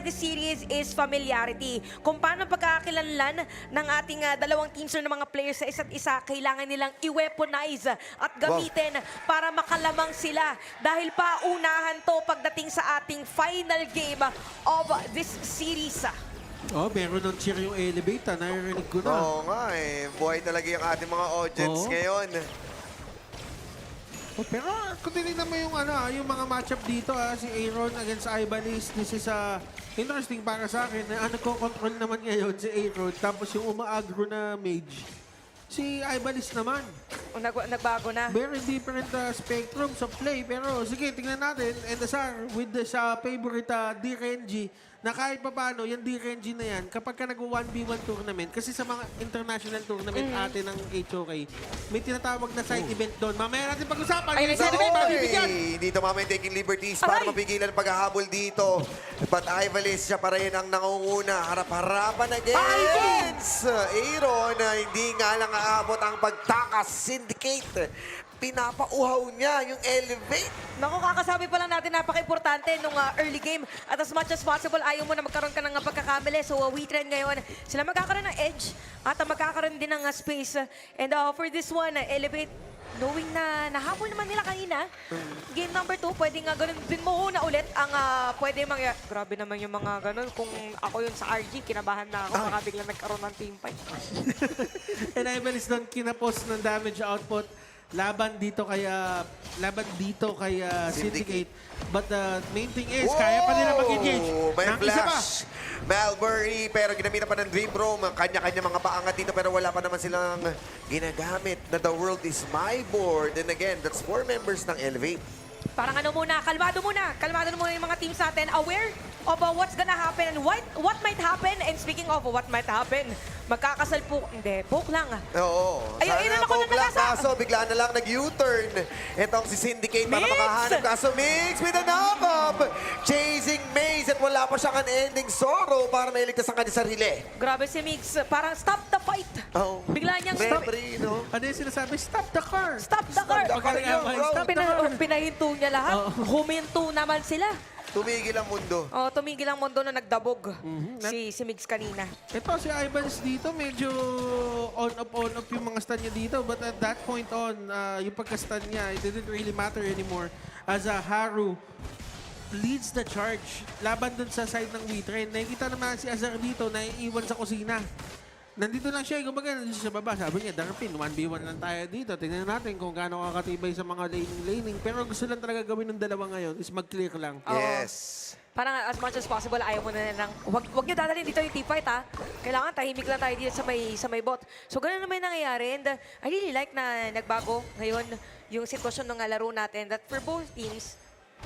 by the series is familiarity. Kung paano pagkakakilanlan ng ating dalawang teams or ng mga players sa isa't isa, kailangan nilang i-weaponize at gamitin para makalamang sila. Dahil paunahan to pagdating sa ating final game of this series. Oh, meron ng cheer yung Elevate, naririnig ko na. Oo nga eh. Buhay talaga yung ating mga audience Oo. ngayon. Oh, pero kung tinignan mo yung, yung mga matchup dito, si Aaron against Ibanez, this is interesting para sa akin. Nagko-control naman ngayon si Aaron, tapos yung umaagro na mage, si Ibanez naman. Nagbago na. Very different spectrums of play. Pero sige, tingnan natin. And Azar, with this favorite DRNG, na kahit pa paano, yung DRNG na yan, kapag ka nag-1v1 tournament, kasi sa mga international tournament atin ng HOK, may tinatawag na side event doon. Mamaya natin pag-usapan. Ay, Yung side event, mabibigyan. Dito mamaya taking liberties para Aray! mapigilan ang paghahabol dito. But Ivalis, siya pa rin ang nangunguna. Harap-harapan against Aaron. Hindi nga lang aabot ang pagtakas. Syndicate. Pinapauhaw niya yung Elevate. Naku, kakasabi pa lang natin napaka-importante nung early game. At as much as possible, ayaw mo na magkaroon ka ng pagkakamali. So, we trend ngayon. Sila magkakaroon ng edge at magkakaroon din ng space. And for this one, Elevate, knowing na nahabol naman nila kanina, game number 2, pwede nga ganun din mo na ulit ang pwede mangyari. Grabe naman yung mga ganun. Kung ako yun sa RG, kinabahan na ako. Baka biglang nagkaroon ng team fight. And Ibanez doon kinapos ng damage output. Laban dito kaya Syndicate. But the main thing is, kaya pa nila mag-engage. May Nang isa pa. flash. Malbury, pero ginamitan pa ng Dream Room. Ang kanya-kanya mga paangat dito, pero wala pa naman silang ginagamit na the world is my board. And again, that's 4 members ng Elevate. Parang kalmado muna yung mga teams natin, aware of what's gonna happen and what might happen. And speaking of what might happen, magkakasal po, hindi, poke lang. Oo. Ayun, Sana ilan ako po na nagasa- kaso bigla na lang nag-U-turn. Itong si Syndicate para Mix! makahanap. Kaso Mix with a knock-up. Chasing Maze at wala pa siyang unending sorrow para mailigtas ang kanyang sarili. Grabe si Mix, parang stop the fight. Oh. Bigla niyang Referee, no? Ano yung sinasabi? Stop the car! stop the car. the car, yo, bro. Pinahinto niya lahat. Huminto naman sila. Tumigil ang mundo. Oh, tumigil ang mundo na nagdabog si Mix kanina. Ito, si Ibanez dito, medyo on-off yung mga stun niya dito. But at that point on, yung pagka-stun niya, it didn't really matter anymore. As Haru leads the charge laban dun sa side ng Witrain. Nakikita naman si Azar dito na iiwan sa kusina. Nandito lang siya, kumbaga nandito siya sa baba. Sabi niya, Darpin, 1v1 lang tayo dito. Tingnan natin kung gaano kakatibay sa mga laning. Pero gusto lang talaga gawin ng dalawa ngayon is mag-clear lang. Oo. Yes. Parang as much as possible, ayaw mo na lang. Wag niyo dadalhin dito yung team fight, ha? Kailangan tahimik lang tayo dito sa may bot. So, ganun naman yung nangyayari. And I really like na nagbago ngayon yung sitwasyon ng laro natin. That for both teams,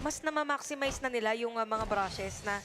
mas na-maximize na nila yung mga brushes na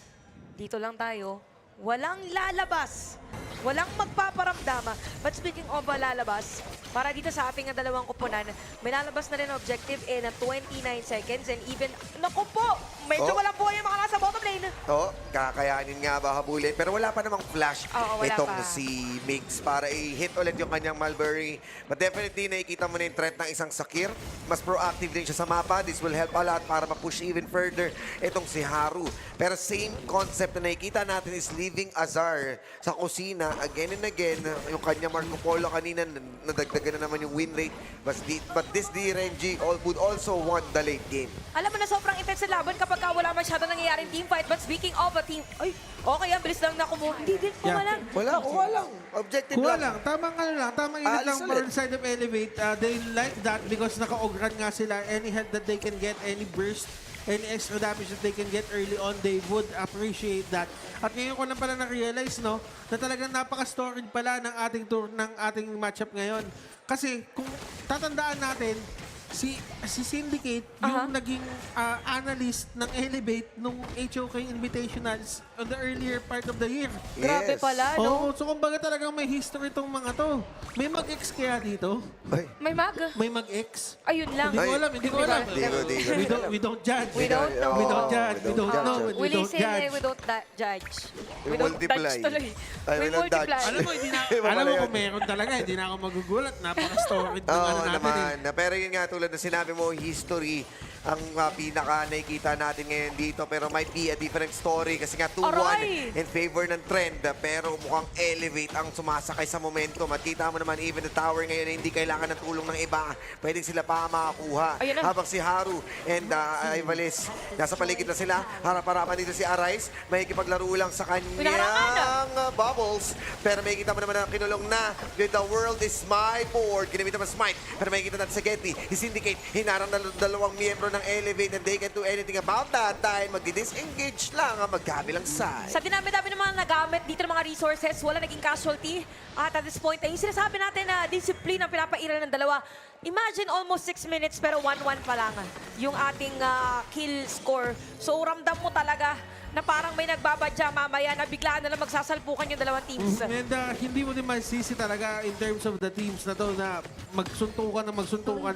dito lang tayo. Walang lalabas. Walang magpaparamdama. But speaking of lalabas, para dito sa ating dalawang kupunan, may lalabas na rin objective in 29 seconds. And even, naku po, medyo walang buhay yung mga nasa bottom lane. To, kakayanin nga ba habulin? Pero wala pa namang flash Oo, wala itong pa. si Mix para i-hit ulit yung kanyang Malbury. But definitely, nakikita mo na yung threat ng isang Sakir. Mas proactive din siya sa mapa. This will help a lot para ma-push even further itong si Haru. Pero same concept na nakikita natin is leaving Azar sa kusina again and again. Yung kanya Marco Polo kanina, nadagdagan na naman yung win rate. But this DRNG would also want the late game. Alam mo na sobrang intense na laban kapag wala masyado nangyayaring team fight. But speaking of a team, ay, okay, ang bilis lang na kumuha. Hindi din, kumalang. Kuha lang. Objective Kuha lang. lang. Tamang init lang Alis for ulit. side of Elevate. They like that because naka-ogran nga sila. Any head that they can get, any burst, any extra damage that they can get early on, they would appreciate that. At ngayon ko lang pala na-realize, no, na talagang napaka-storied pala ng ating tour, ng ating matchup ngayon. Kasi kung tatandaan natin, si Syndicate, yung naging analyst ng Elevate nung HOK Invitationals on the earlier part of the year. Grabe Yes. pala, no? Oo, so kumbaga talagang may history itong mga to. May mag-ex kaya dito? Ay. May mag. May mag-ex? Ayun lang. Hindi ko alam, hindi ko alam. Di ko. We don't judge. We don't know. We don't judge. We don't know. We We don't listen judge. we don't judge. We don't multiply. touch tuloy. Ay, We we don't touch. multiply. Alam mo, hindi na, Iba alam pala mo yun. kung meron talaga, hindi na ako magugulat. Napaka-storied ng Oo ano natin. naman. Pero yun nga, tulad na sinabi mo, history. ang pinaka nakikita natin ngayon dito. Pero might be a different story kasi nga 2-1 Aray! in favor ng trend. Pero mukhang elevate ang sumasakay sa momentum. At kita mo naman even the tower ngayon na hindi kailangan ng tulong ng iba. Pwedeng sila pa makakuha. Ayun na. Habang si Haru and Ivalice nasa paligid na sila. Harap-harapan dito si Arise. May ikipaglaro lang sa Pinaharangan kanyang bubbles. Pero may kita mo naman na kinulong na with the world is my board. Ginamit naman Smite. Pero may kita natin sa Getty. Si Syndicate, hinarang dalawang miyembro ng Elevate and they can't do anything about that dahil magdi-disengage lang ang magkabilang side. Sa dinami-dami ng mga nagamit dito ng mga resources, wala naging casualty. At at this point, ay sinasabi natin na discipline ang pinapairal ng dalawa. Imagine almost 6 minutes pero 1-1 pa lang yung ating kill score. So ramdam mo talaga na parang may nagbabadya mamaya na biglaan na lang magsasalpukan yung dalawang teams. And hindi mo din masisi talaga in terms of the teams na to na magsuntukan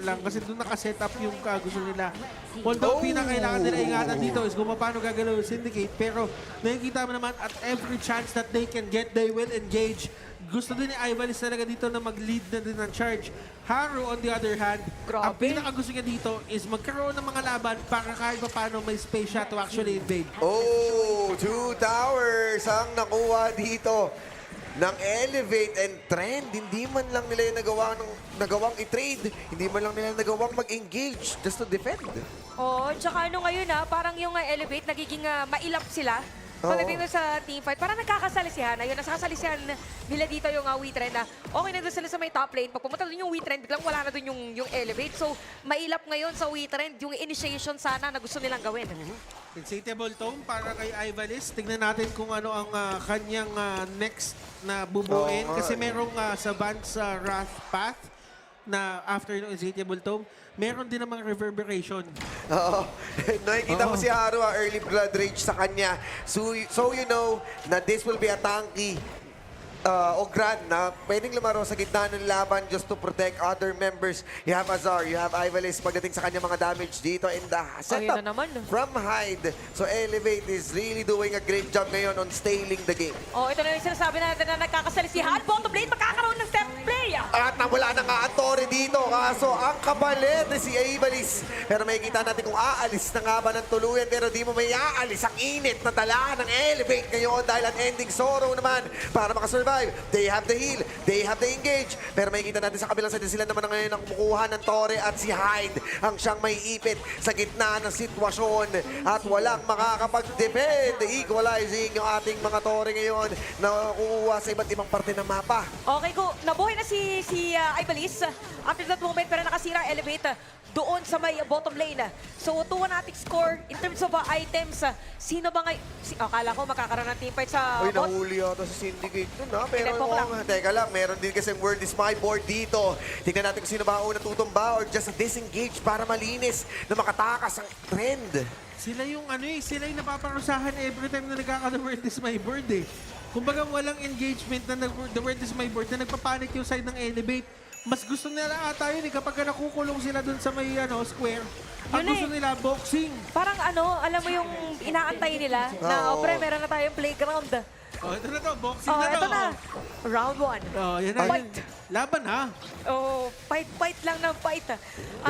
lang kasi doon nakaset up yung gusto nila. Although pinakailangan nila ingatan dito is kung paano gagalaw yung Syndicate, pero nakikita mo naman at every chance that they can get, they will engage. Gusto din ni Ivalice talaga dito na mag-lead na din ng charge. Haru, on the other hand, ang Grabe. pinakagusto niya dito is magkaroon ng mga laban para kahit pa paano may space siya to actually invade. Oh, 2 towers ang nakuha dito ng Elevate and Trend. Hindi man lang nila yung nagawang i-trade. Hindi man lang nila nagawang mag-engage just to defend. Oo, tsaka ano ngayon parang yung Elevate nagiging mailap sila. Pagdating doon sa teamfight, parang nagkakasalisihan. Ayun, nasa nila dito yung WeTrend na okay na doon sila sa may top lane. Pag pumunta doon yung WeTrend, biglang wala na doon yung Elevate. So, mailap ngayon sa WeTrend yung initiation sana na gusto nilang gawin. Insatiable Tome para kay Ivalice. Tignan natin kung ano ang kanyang next na bubuin. Oo, Kasi merong sa Vance Wrath Path na after ng Insatiable Tome, meron din namang reverberation. Oo. Nakikita mo si Haru, early blood rage sa kanya. So you know na this will be a tanky Ogran na pwedeng lumaro sa gitna ng laban just to protect other members. You have Azar, you have Ivalice pagdating sa kanya mga damage dito in the setup na naman. from Hyde. So Elevate is really doing a great job ngayon on staling the game. Oh, ito na yung sinasabi natin na nagkakasalisihan. Bottom lane, magkakaroon ng step play. At nawala na nga ang Torre dito. Kaso ang kabalit na si Ivalice. Pero makikita natin kung aalis na nga ba ng tuluyan. Pero di mo may aalis ang init na dala ng Elevate ngayon dahil ang ending sorrow naman para makasurvive. They have the heal. They have the engage. Pero makikita natin sa kabilang side sila naman ngayon ang kumukuha ng Torre at si Hyde ang siyang may ipit sa gitna ng sitwasyon at walang makakapag-defend. Equalizing yung ating mga Torre ngayon na kukuha sa iba't ibang parte ng mapa. Okay, go. Nabuhay na si Ivalice. After that moment, pero nakasira Elevate doon sa may bottom lane. So, 2-1 nating score in terms of items. Sino ba ngayon? Akala ko makakaroon ng teamfight sa Uy, bot. nahuli yata sa Syndicate dun, ha? Pero Tinepok lang. teka lang, meron din kasing word is my board dito. Tignan natin kung sino ba ang unang tutumba or just a disengage para malinis na makatakas ang trend. Sila yung sila yung napaparusahan every time na nagkaka-the word is my board eh. Kumbaga walang engagement na the word is my board na nagpapanik yung side ng Elevate. Mas gusto nila ata yun kapag nakukulong sila dun sa may square. Ang Yun gusto nila boxing. Parang alam mo yung inaantay nila na, Oo. pre, meron na tayong playground. Oh, ito na to, boxing Oh, na to. ito na. Round 1. Oh, yan na. Fight. Laban ha. Oh, fight lang ng fight. Ano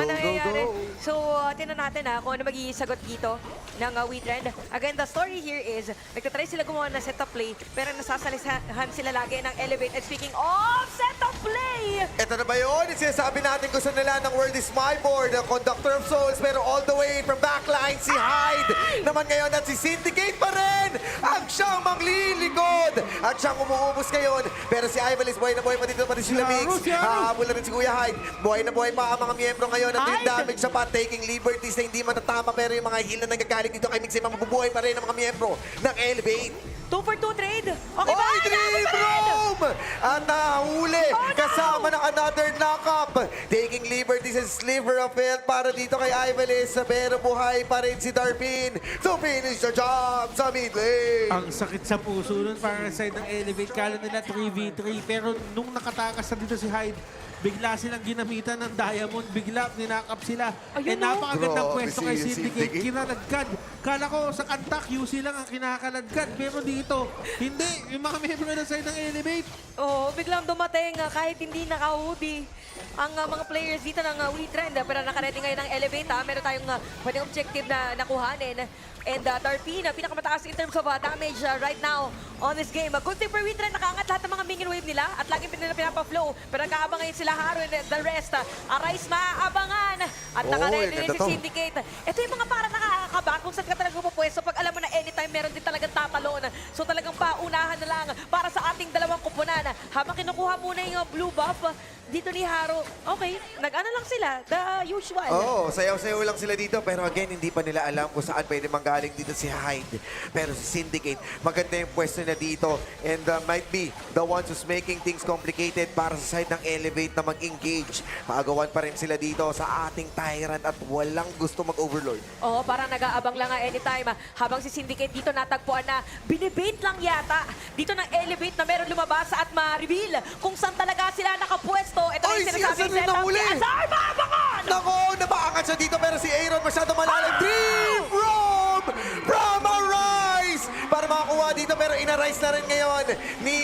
Go, go, nangyayari? go. So, tinan natin kung ano magiging sagot dito ng WeTrend. Again, the story here is, nagtatry sila gumawa ng setup play, pero nasasalisahan sila lagi ng Elevate. And speaking of setup play, Ito na ba yun? Yung sinasabi natin gusto nila ng world is my board, the conductor of souls, pero all the way from backline si Hyde. Naman ngayon at si Syndicate pa rin ang siyang maglilikod. At siyang umuubos ngayon. Pero si Ivalice, buhay na buhay pa dito, pati sila Mix. Si Haru. Hahabol na rin si Kuya Hyde. Buhay na buhay pa ang mga miyembro ngayon at yung Hyde. damage sa pa, taking liberties na hindi matatama. Pero yung mga heal na nagagaling dito kay Mix ay mabubuhay pa rin ang mga miyembro ng Elevate. 2 for 2 trade. Okay ba? Oy, Dream Room! At nahuli Oh, no! kasama ng another knock-up. Taking liberties and sliver of health para dito kay Ivalice. Pero buhay pa rin si Darpin to finish the job sa mid lane. Ang sakit sa puso nun para sa side ng Elevate. Kala nila 3v3. Pero nung nakatakas na dito si Hyde, bigla silang ginamitan ng diamond, bigla ninakap sila. Ayun, Napakagandang Grabe pwesto kay si Syndicate. Syndicate. Kinalagkad. Kala ko sa kantak, UC lang ang kinakaladkad. Pero dito, hindi. Yung mga member ng side ng Elevate, Oo, biglang dumating kahit hindi naka-hoodie ang mga players dito ng WeTrend. Pero nakaready ngayon ng Elevate. Meron tayong pwedeng objective na nakuhanin. And Darpina, pinakamataas in terms of damage right now on this game. Good thing for WeTrend, nakaangat lahat ng mga minion wave nila at laging nila pinapa-flow. Pero nagkaabang ngayon sila Haro and the rest. Arise maaabangan at nakaready rin ganda si to. Syndicate. Ito yung mga para nakakakaba kung saan ka talaga pupwesto. Pag alam mo na anytime meron din talagang tatalon. So talagang paunahan na lang para sa ating dalawang kupunan. Habang kinukuha muna yung blue buff dito ni Haro, okay, nag-ano lang sila, the usual. Oo, sayaw-sayaw lang sila dito. Pero again, hindi pa nila alam kung saan pwede manggaling dito si Hyde. Pero si Syndicate, maganda yung pwesto na dito. And might be the ones who's making things complicated para sa side ng Elevate na mag-engage. Paagawan pa rin sila dito sa ating Tyrant at walang gusto mag-overlord. Oo, parang nag-aabang lang anytime. Habang si Syndicate dito natagpuan na binibait lang yata dito ng Elevate na meron lumabas at ma-reveal kung saan talaga sila nakapwesto. Ito Ay, yung si sinasabing Azar na setup nahuli. ni Azar, maabangan! Nako, napaangat siya dito pero si Aaron masyado malalim. Dream from Arise! Para makakuha dito pero inarise na rin ngayon ni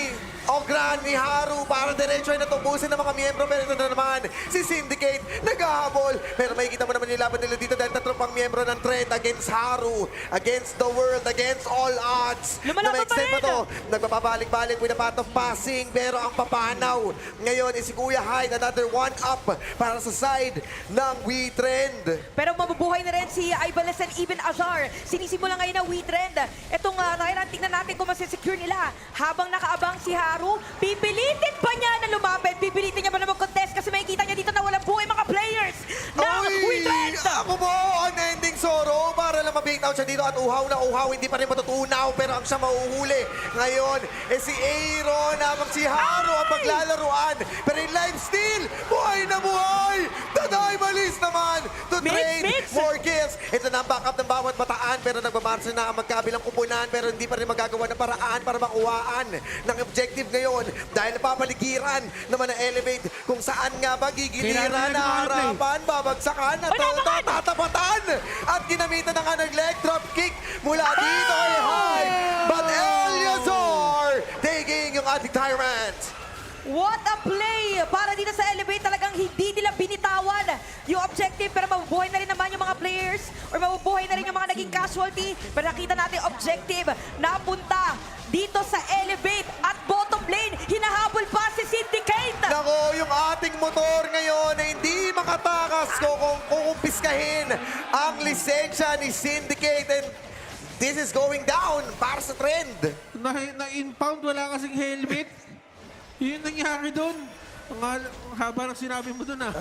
Ogran, ni Haru para diretso ay natubusin ng mga miyembro. Pero ito na naman, si Syndicate naghahabol. Pero makikita mo naman yung laban nila dito dahil tatlo pang miyembro ng Trend against Haru, against the world, against all odds. Lumalaban pa Na-extend rin. pa to. Nagpapabalik-balik with a path of passing pero ang papanaw ngayon is si Kuya Hyde, another one up para sa side ng WeTrend. Pero mabubuhay na rin si Ibales and even Azar. Sinisimula ngayon na WeTrend. Itong Tyrant, tingnan natin kung masisecure nila. Habang nakaabang si Haru, pipilitin pa niya na lumapit. Pipilitin niya ba na mag-contest kasi makikita niya dito na walang buhay mga players ng WeTrend. Ako mo, unending sorrow para lang ma-bait out siya dito at uhaw na uhaw, hindi pa rin matutunaw pero ang siya mauhuli. Ngayon, si Aaron habang si Haru ang paglalaruan. Pero in life steal, buhay na buhay! Daday malis naman to Mix, trade mix. more kills. Ito na ang backup ng bawat bataan pero nagbabarsa na ang magkabilang kupunan pero hindi pa rin magagawa ng paraan para makuhaan ng objective ngayon dahil napapaligiran naman na Elevate kung saan nga ba gigiliran Kailangan na nila ng harapan, babagsakan at tatapatan at ginamitan ng leg drop kick mula dito kay Hyde. But Eleazar taking yung ating Tyrant. What a play! Para dito sa Elevate, talagang hindi nila binitawan yung objective pero mabubuhay na rin naman yung mga players or mabubuhay na rin yung mga naging casualty. Pero nakita natin objective napunta dito sa Elevate at bottom lane, hinahabol pa si Syndicate! Nako, yung ating motor ngayon na hindi makatakas kung kukumpiskahin ang lisensya ni Syndicate and this is going down para sa Trend. na-impound, wala kasing helmet. Yun nangyari doon. Ang haba ng sinabi mo doon, ah.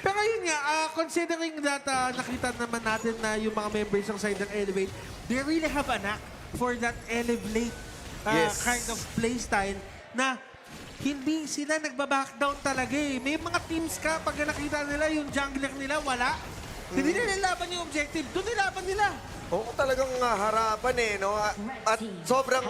Pero yun nga, considering that nakita naman natin na yung mga members ng side ng Elevate, they really have a knack for that Elevate Yes. kind of play style na hindi sila nagbabackdown talaga eh. May mga teams ka, pag nakita nila yung jungler nila, wala. Hindi nila nilaban yung objective. Doon nilaban nila. Oo, talagang harapan eh, no? At sobrang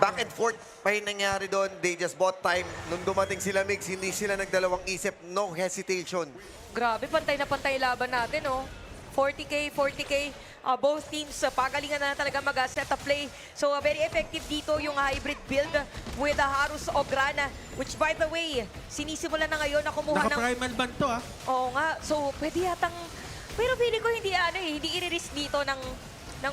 back and forth pa yung nangyari doon. They just bought time. Nung dumating sila, Mix, hindi sila nagdalawang isip. No hesitation. Grabe, pantay na pantay laban natin, oh. 40K, 40K. Both teams, pagalingan na talaga mag-set up play. So, very effective dito yung hybrid build with Harus Ograna. Which, by the way, sinisimulan na ngayon na kumuha ng... Naka-primal ban to, ah. Oo nga. So, pwede yatang... Pero feeling ko hindi hindi i-risk dito ng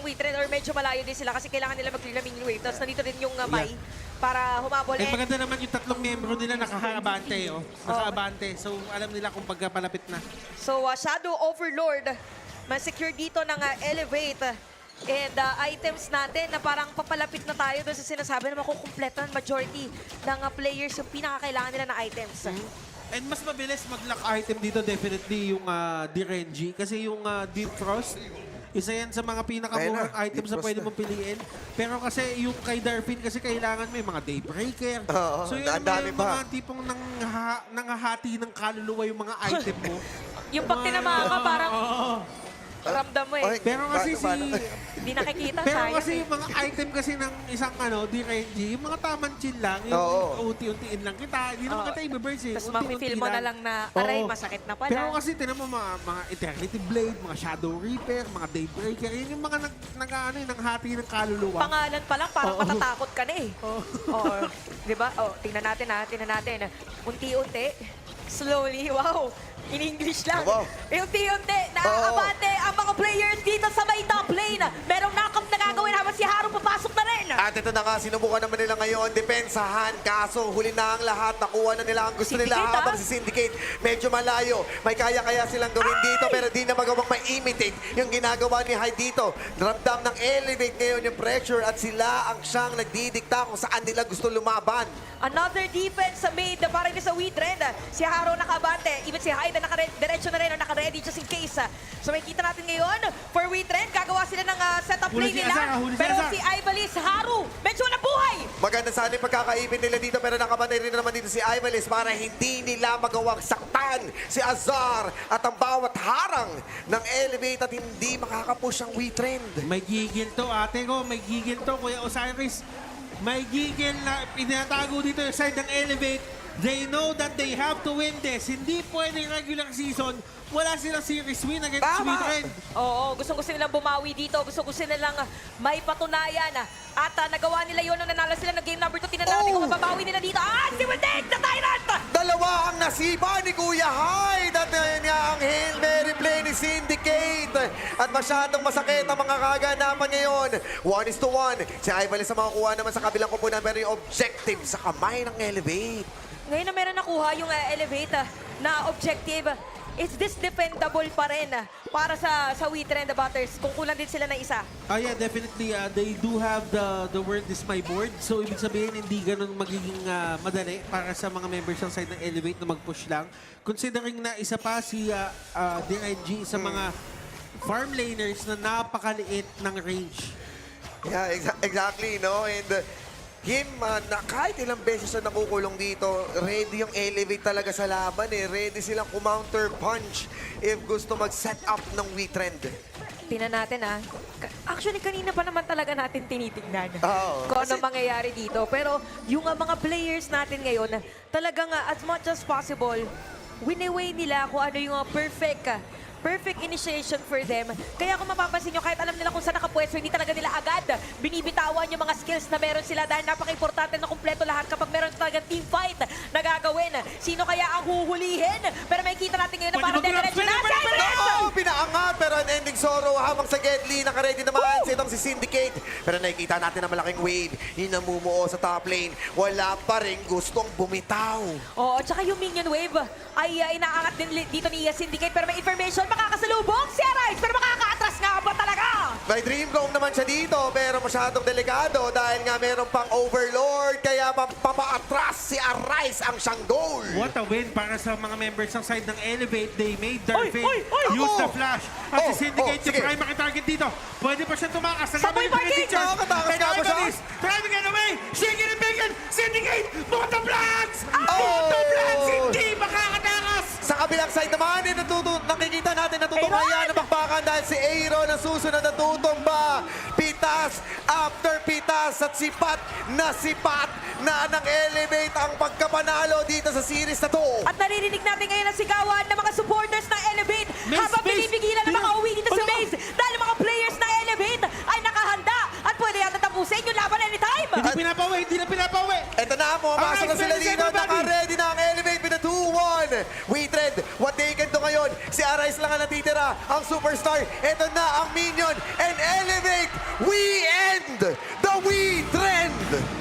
WeTrend or medyo malayo din sila kasi kailangan nila mag-clear na mini wave. Tapos nandito rin yung Mai para humabol. Eh, maganda naman yung tatlong miyembro nila nakaabante, oh. Nakaabante. So, alam nila kung pagkapalapit na. So, Shadow Overlord, ma-secure dito ng Elevate. And items natin na parang papalapit na tayo doon sa sinasabi na makukumpleto ng majority ng players yung pinakakailangan nila na items. And mas mabilis mag-lock item dito definitely yung Direnji. Kasi yung Deep Frost, isa yan sa mga pinakamurang Ayun na, items Deep na Frost pwede na. mong piliin. Pero kasi yung kay Darpin kasi kailangan may mga Daybreaker. Oo, So yun ang dami yung pa. mga tipong nanghahati ng kaluluwa yung mga item mo. Yung pag tinama ka, parang Oo. ramdam mo eh. Ay, Pero kasi paano? Hindi nakikita, Pero sayang kasi eh. yung mga item kasi ng isang DRNG, yung mga tamang chill lang, yung Oo. unti-untiin lang kita, hindi naman Oo. kita i-burst eh. Tapos Unti-unti mafe-feel mo na lang na, aray, Oo. masakit na pala. Pero kasi tinan mo mga Eternity Blade, mga Shadow Reaper, mga Daybreaker, yun yung mga nanghati ng kaluluwa. Pangalan pa lang, parang Oo. matatakot ka na eh. Oo. Oo. Di ba? Oh, tingnan natin. Unti-unti, slowly, wow. In English lang. Wow. Unti-unti, naaabante ang mga players dito sa may top lane. Merong knock-up na gagawin habang si Haru papasok na rin. At ito na nga, sinubukan naman nila ngayon, depensahan. Kaso huli na ang lahat, nakuha na nila ang gusto nila Syndicate, habang si Syndicate medyo malayo. May kaya-kaya silang gawin dito pero di na magawang ma-imitate yung ginagawa ni Hyde dito. Ramdam ng elevate ngayon yung pressure at sila ang siyang nagdidikta kung saan nila gusto lumaban. Another defense made para rin sa wheat trend. Si Haro nakabante. Even si Hyde diretso na rin o naka-ready just in case. So makikita natin ngayon for wheat trend. Gagawa sila ng setup Huli play si nila. Azar, huli si Pero Azar. si Ivalis, Haru, medyo nabuhay. Maganda sana yung pagkakaipin nila dito pero nakabantay rin naman dito si Ivalis para hindi nila magawang saktan si Azar at ang bawat harang ng elevate at hindi makakapush ang trend. May gigil to, ate ko. May gigil to, Kuya Osiris. May gigil na pinatago dito yung side ng Elevate. They know that they have to win this. Hindi pwedeng regular season. Wala silang series win against Tama. Sweet Red. Oo, gusto nilang bumawi dito. Gusto nilang may patunayan. At nagawa nila yun nung nanalo sila ng game number 2. Tingnan natin kung mababawi nila dito. Si Wildig, the Tyrant! Dalawa ang nasiba ni Kuya Hyde at nga ang Hail Mary play ni Syndicate. At masyadong masakit ang mga kaganapan ngayon. 1-1. Si Ivalis sa makakuha naman sa kabilang kupunan pero yung objective sa kamay ng Elevate. Ngayon na meron nakuha yung Elevate na objective. Is this defendable pa rin para sa wheat trend batters kung kulang din sila ng isa? Yeah, definitely. They do have the word is my board. So, ibig sabihin, hindi ganun magiging madali para sa mga members ng side ng Elevate na mag-push lang. Considering na isa pa si DRNG sa mga farm laners na napakaliit ng range. Yeah, exactly, no? And him, na kahit ilang beses na nakukulong dito, ready yung Elevate talaga sa laban eh. Ready silang counter punch if gusto mag-set up ng trend. Tingnan natin Actually, kanina pa naman talaga natin tinitingnan Oo. kung ano mangyayari dito. Pero yung mga players natin ngayon, talagang as much as possible, wini-weigh nila kung ano yung perfect initiation for them. Kaya kung mapapansin nyo, kahit alam nila kung saan nakapwesto, hindi talaga nila agad binibitawan yung mga skills na meron sila dahil napaka-importante na kumpleto lahat kapag meron talagang team fight na gagawin. Sino kaya ang huhulihin? Pero may kita natin ngayon na parang diretso na. Oo, pinaangat pero an ending sorrow habang sa Gedli, naka-ready naman si Syndicate. Pero nakikita natin na malaking wave, yung namumuo sa top lane. Wala pa rin gustong bumitaw. Oo, tsaka yung minion wave ay inaangat din dito ni Syndicate pero may information makakasalubong si Arise pero makaka-atras nga ba talaga? May dream come naman siya dito pero masyadong delikado dahil nga meron pang overlord kaya papaatras si Arise ang siyang goal. What a win para sa mga members ng side ng Elevate. They made their Oy, fate. oy, oy! Use Ako! the flash. At si Syndicate, sige. yung primary target dito. Pwede pa siya tumakas. Sabay parking! Nakakatakas nga ba siya? Trying to get away. Shaking and bacon. Syndicate, Moto Blacks! Oh! Moto Blacks, hindi makakatakas! Sa kabilang side naman, nakikita natin natutunghayan na bakbakan dahil si Aaron ang susunod na tutumba. Pitas after pitas at sipat na ng Elevate ang pagkapanalo dito sa series na to. At naririnig natin ngayon ang sigawan ng mga supporters ng Elevate May habang space. pinipigilan na Tingnan. makauwi dito sa Wala. base dahil ang mga players ng Elevate ay nakahanda at pwede yata tapusin yung laban anytime. Hindi pinapauwi. Ito na, pumapasok na Alright, sila ready, dito. everybody. Naka-ready na ang Elevate with a 2-1. Trend, what they can do ngayon. Si Arise lang ang natitira, ang superstar. Ito na ang Minion and Elevate. We end the Trend.